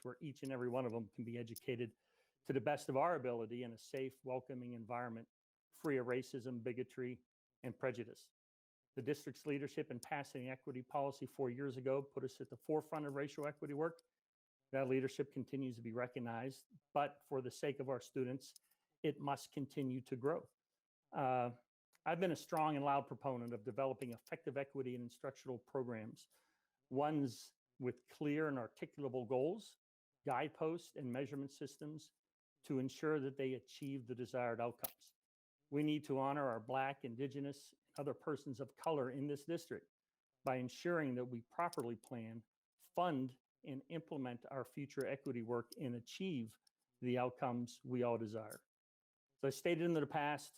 where each and every one of them can be educated to the best of our ability in a safe, welcoming environment, free of racism, bigotry, and prejudice. The district's leadership in passing equity policy 4 years ago put us at the forefront of racial equity work. That leadership continues to be recognized, but for the sake of our students, it must continue to grow. Uh, I've been a strong and loud proponent of developing effective equity and instructional programs, ones with clear and articulable goals, guideposts, and measurement systems to ensure that they achieve the desired outcomes. We need to honor our Black, Indigenous, and other persons of color in this district by ensuring that we properly plan, fund, and implement our future equity work and achieve the outcomes we all desire. As I stated in the past,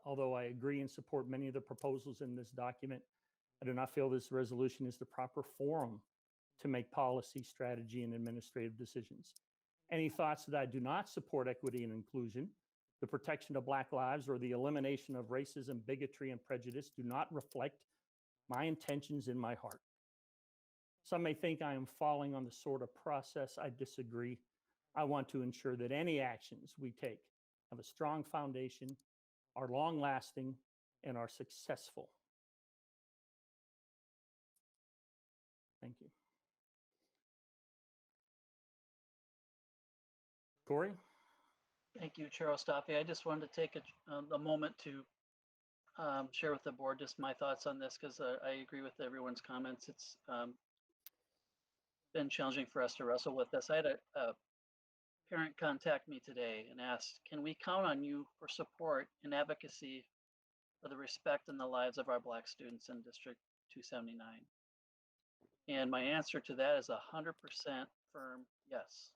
although I agree and support many of the proposals in this document, I do not feel this resolution is the proper forum to make policy, strategy, and administrative decisions. Any thoughts that I do not support equity and inclusion, the protection of Black lives, or the elimination of racism, bigotry, and prejudice do not reflect my intentions in my heart. Some may think I am falling on the sort of process. I disagree. I want to ensure that any actions we take have a strong foundation, are long-lasting, and are successful. Thank you. Corey? Thank you, Chair Ostapi. I just wanted to take a moment to share with the board just my thoughts on this, because I agree with everyone's comments. It's been challenging for us to wrestle with this. I had a parent contact me today and asked, can we count on you for support and advocacy for the respect and the lives of our Black students in District 279? And my answer to that is 100% firm yes.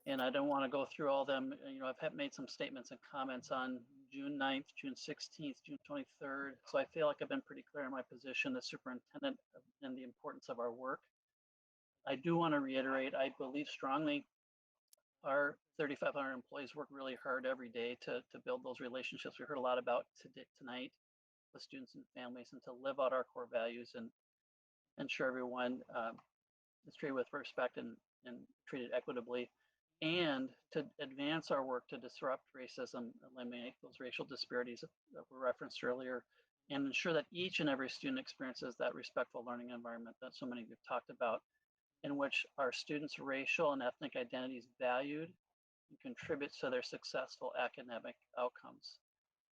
And I don't want to go through all them. You know, I've made some statements and comments on June 9th, June 16th, June 23rd. So I feel like I've been pretty clear in my position as superintendent and the importance of our work. I do want to reiterate, I believe strongly our 3,500 employees work really hard every day to build those relationships we heard a lot about tonight with students and families, and to live out our core values and ensure everyone is treated with respect and treated equitably, and to advance our work to disrupt racism, eliminate those racial disparities that were referenced earlier, and ensure that each and every student experiences that respectful learning environment that so many of you have talked about, in which our students' racial and ethnic identity is valued and contributes to their successful academic outcomes.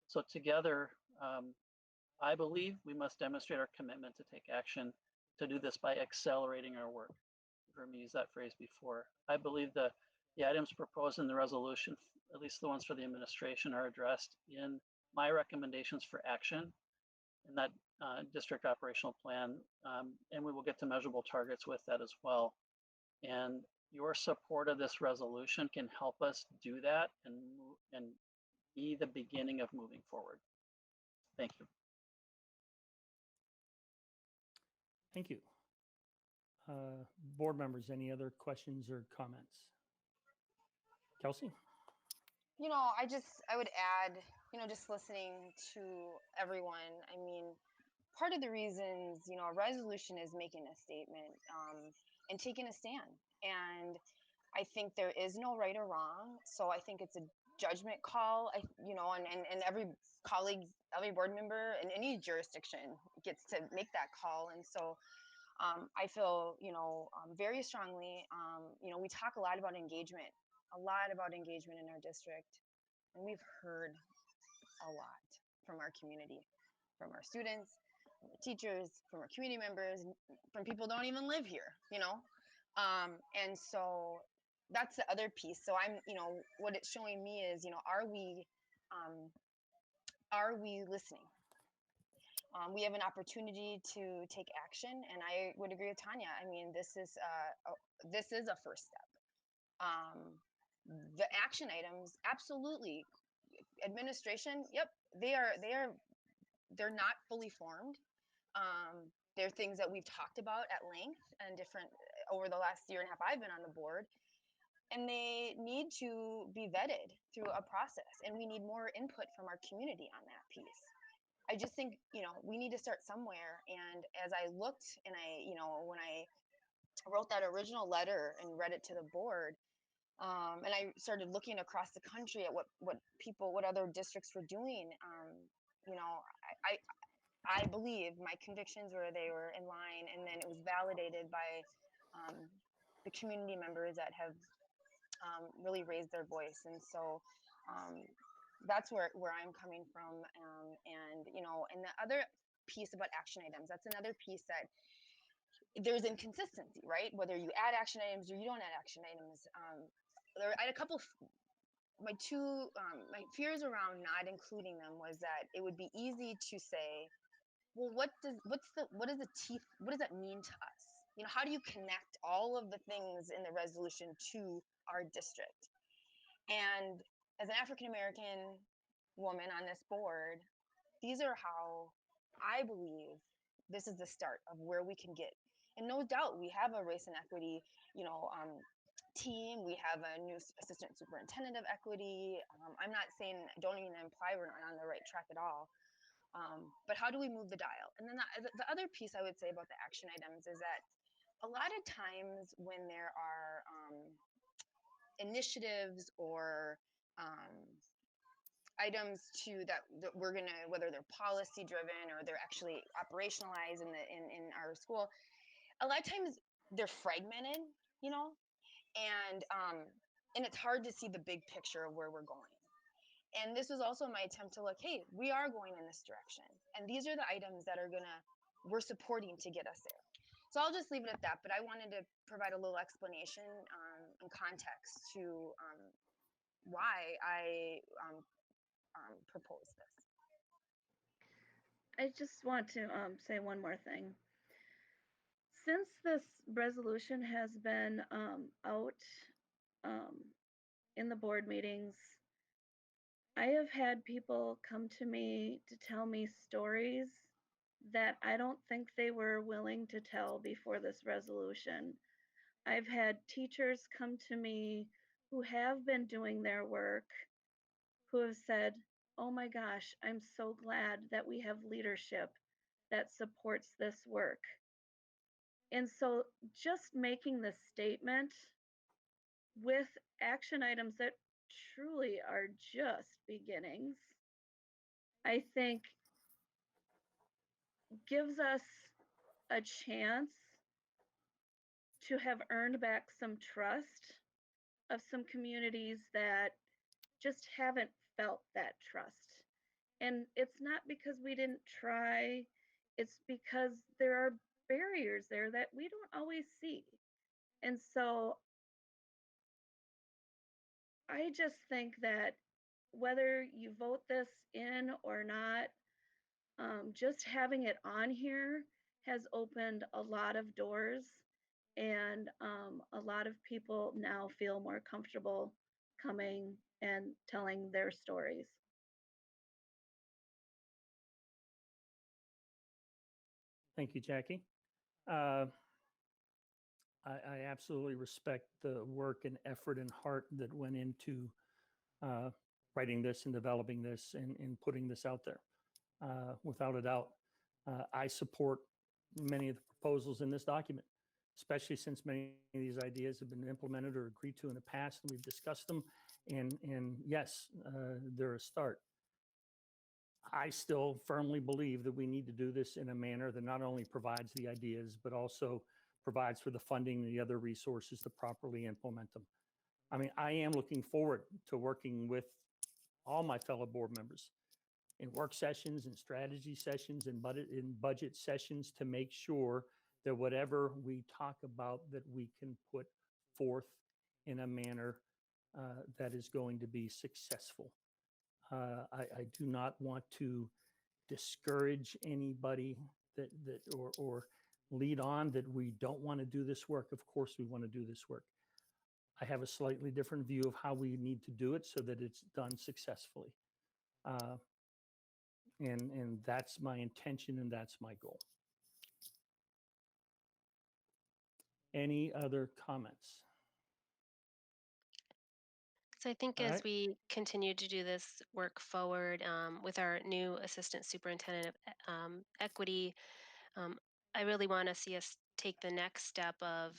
So together, I believe we must demonstrate our commitment to take action to do this by accelerating our work. You've heard me use that phrase before. I believe the items proposed in the resolution, at least the ones for the administration, are addressed in my recommendations for action in that district operational plan, and we will get to measurable targets with that as well. And your support of this resolution can help us do that and be the beginning of moving forward. Thank you. Thank you. Board members, any other questions or comments? Kelsey? You know, I would add, you know, just listening to everyone, I mean, part of the reasons, you know, a resolution is making a statement and taking a stand. And I think there is no right or wrong. So I think it's a judgment call, you know, and every colleague, every board member in any jurisdiction gets to make that call. And so I feel, you know, very strongly, you know, we talk a lot about engagement in our district. And we've heard a lot from our community, from our students, from the teachers, from our community members, from people who don't even live here, you know? And so that's the other piece. So I'm, you know, what it's showing me is, you know, are we listening? We have an opportunity to take action, and I would agree with Tanya. I mean, this is a first step. The action items, absolutely. Administration, yep, they're not fully formed. They're things that we've talked about at length and different over the last year and a half I've been on the board, and they need to be vetted through a process, and we need more input from our community on that piece. I just think, you know, we need to start somewhere. And as I looked and I, you know, when I wrote that original letter and read it to the board, and I started looking across the country at what other districts were doing. You know, I believe my convictions were they were in line, and then it was validated by um, the community members that have really raised their voice. And so um, that's where I'm coming from. And you know, and the other piece about action items, that's another piece that there's inconsistency, right? Whether you add action items or you don't add action items. I had a couple. My fears around not including them was that it would be easy to say, well, what is the teeth? What does that mean to us? You know, how do you connect all of the things in the resolution to our district? And as an African American woman on this board, these are how I believe this is the start of where we can get. And no doubt, we have a race and equity, you know, team. We have a new assistant superintendent of equity. I'm not saying, don't even imply we're not on the right track at all. But how do we move the dial? And then the other piece I would say about the action items is that a lot of times when there are initiatives or um, items that we're gonna, whether they're policy driven or they're actually operationalized in our school, a lot of times they're fragmented, you know, and it's hard to see the big picture of where we're going. And this was also my attempt to look, hey, we are going in this direction, and these are the items that we're supporting to get us there. So I'll just leave it at that, but I wanted to provide a little explanation and context to why I propose this. I just want to say one more thing. Since this resolution has been out um, in the board meetings, I have had people come to me to tell me stories that I don't think they were willing to tell before this resolution. I've had teachers come to me who have been doing their work who have said, oh my gosh, I'm so glad that we have leadership that supports this work. And so just making this statement with action items that truly are just beginnings, I think gives us a chance to have earned back some trust of some communities that just haven't felt that trust. And it's not because we didn't try, it's because there are barriers there that we don't always see. And so I just think that whether you vote this in or not, just having it on here has opened a lot of doors, and a lot of people now feel more comfortable coming and telling their stories. Thank you, Jackie. Uh, I absolutely respect the work and effort and heart that went into uh, writing this and developing this and putting this out there. Without a doubt, I support many of the proposals in this document, especially since many of these ideas have been implemented or agreed to in the past, and we've discussed them. And yes, they're a start. I still firmly believe that we need to do this in a manner that not only provides the ideas, but also provides for the funding and the other resources to properly implement them. I mean, I am looking forward to working with all my fellow board members in work sessions and strategy sessions and budget sessions to make sure that whatever we talk about, that we can put forth in a manner that is going to be successful. I do not want to discourage anybody or lead on that we don't want to do this work. Of course, we want to do this work. I have a slightly different view of how we need to do it so that it's done successfully. And that's my intention and that's my goal. Any other comments? So I think All as right. we continue to do this work forward with our new assistant superintendent of equity, um, I really want to see us take the next step of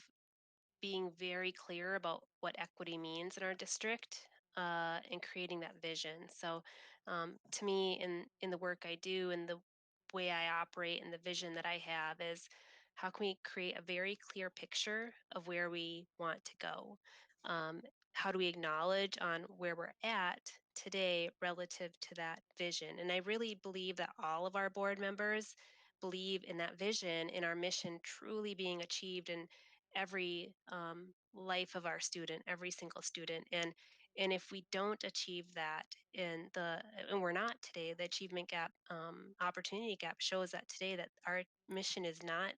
being very clear about what equity means in our district and creating that vision. So to me, in the work I do and the way I operate and the vision that I have is how can we create a very clear picture of where we want to go? How do we acknowledge on where we're at today relative to that vision? And I really believe that all of our board members believe in that vision, in our mission truly being achieved in every life of our student, every single student. And if we don't achieve that and we're not today, the achievement gap, opportunity gap shows that today that our mission is not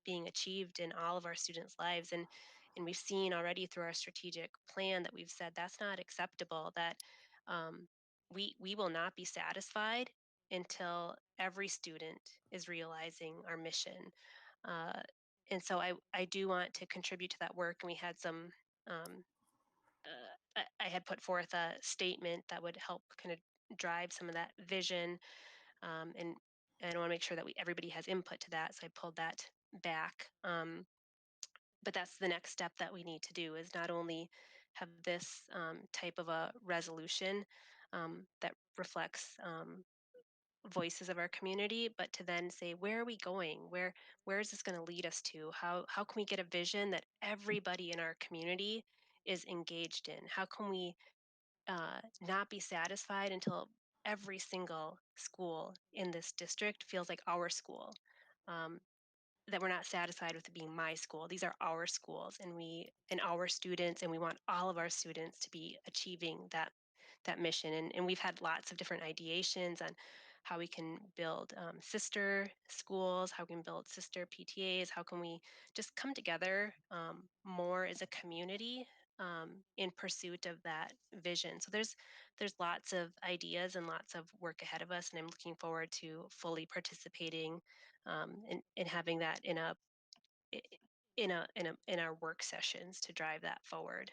being achieved in all of our students' lives. And we've seen already through our strategic plan that we've said that's not acceptable, that we will not be satisfied until every student is realizing our mission. Uh, and so I do want to contribute to that work. And we had some, I had put forth a statement that would help kind of drive some of that vision. And I want to make sure that everybody has input to that. So I pulled that back. But that's the next step that we need to do, is not only have this type of a resolution that reflects voices of our community, but to then say, where are we going? Where is this going to lead us to? How can we get a vision that everybody in our community is engaged in? How can we not be satisfied until every single school in this district feels like our school? That we're not satisfied with it being my school. These are our schools, and our students, and we want all of our students to be achieving that mission. And we've had lots of different ideations on how we can build sister schools, how we can build sister PTAs, how can we just come together more as a community in pursuit of that vision. So there's lots of ideas and lots of work ahead of us, and I'm looking forward to fully participating and having that in our work sessions to drive that forward.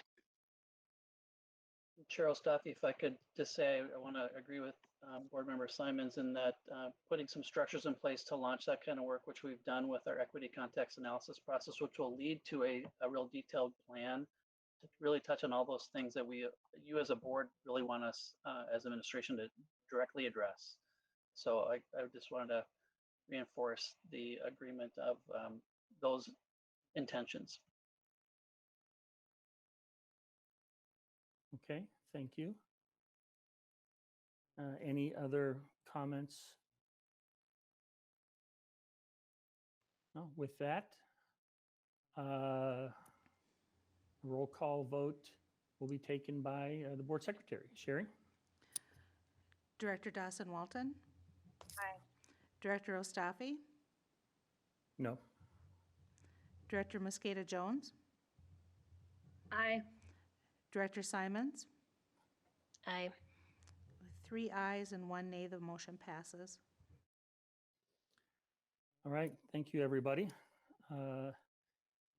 Chair Ostafi, if I could just say, I want to agree with Board Member Simons in that putting some structures in place to launch that kind of work, which we've done with our equity context analysis process, which will lead to a real detailed plan to really touch on all those things that you as a board really want us as administration to directly address. So I just wanted to reinforce the agreement of those intentions. Okay, thank you. Any other comments? No, with that, roll call vote will be taken by the board secretary. Sherry? Director Dawson Walton? Aye. Director Ostafi? No. Director Mosqueda Jones? Aye. Director Simons? Aye. With 3 ayes and 1 nay, the motion passes. All right, thank you, everybody.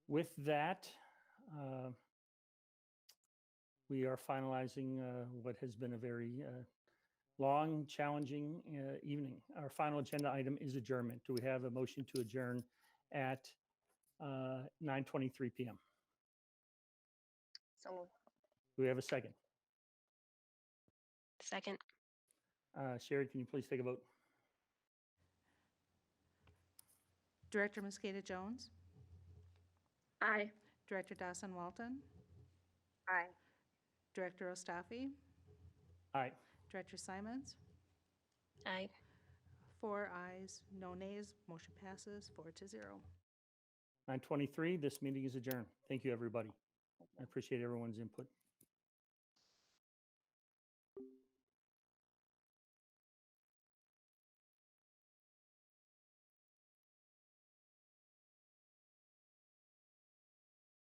With that, we are finalizing what has been a very long, challenging evening. Our final agenda item is adjournment. Do we have a motion to adjourn at 9:23 p.m.? So moved. Do we have a second? Second. Sherry, can you please take a vote? Director Mosqueda Jones? Aye. Director Dawson Walton? Aye. Director Ostafi? Aye. Director Simons? Aye. 4 ayes, no nays, motion passes 4-0. 9:23, this meeting is adjourned. Thank you, everybody. I appreciate everyone's input.